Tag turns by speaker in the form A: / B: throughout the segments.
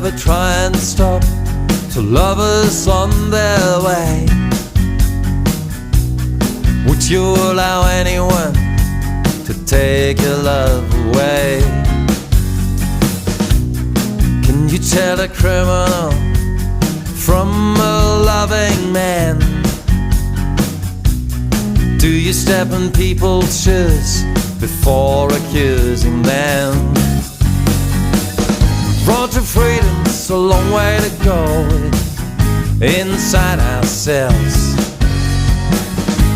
A: ever try and stop two lovers on their way? Would you allow anyone to take your love away? Can you tell a criminal from a loving man? Do you step in people's shoes before accusing them? Road to freedom's a long way to go inside ourselves.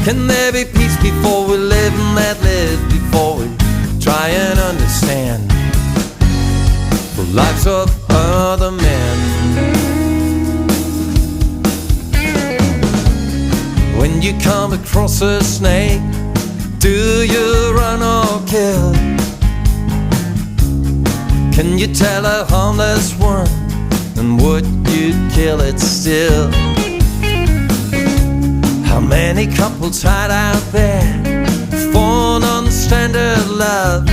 A: Can there be peace before we live and let live before we try and understand the lives of other men? When you come across a snake, do you run or kill? Can you tell a harmless one, and would you kill it still? How many couples hide out there for non-standard love,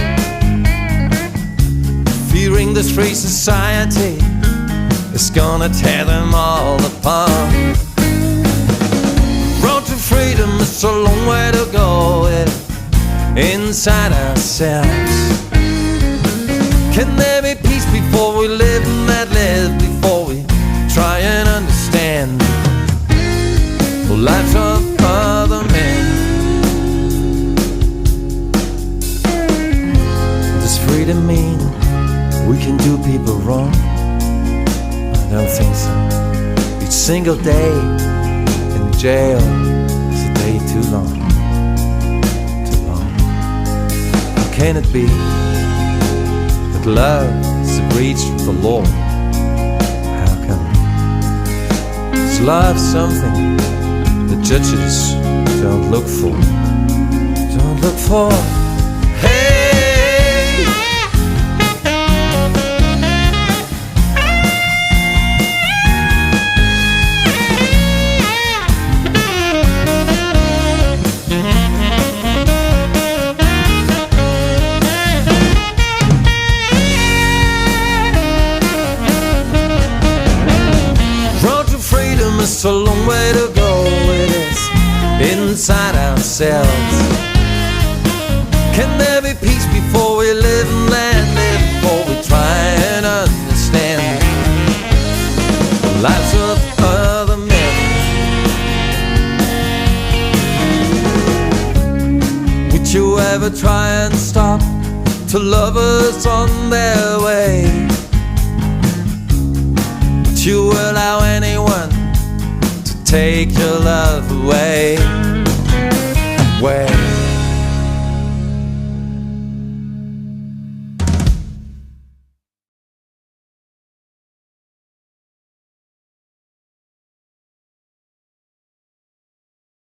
A: fearing this free society is gonna tear them all apart? Road to freedom is a long way to go inside ourselves. Can there be peace before we live and let live before we try and understand the lives of other men? Does freedom mean we can do people wrong? I don't think so. Each single day in jail is a day too long. Too long. How can it be that love is a breach of the law? How come? Is love something the judges don't look for? Don't look for. Hey! It's a long way to go, it is inside ourselves. Can there be peace before we live and let live, before we try and understand the lives of other men? Would you ever try and stop two lovers on their way? Would you allow anyone take your love away?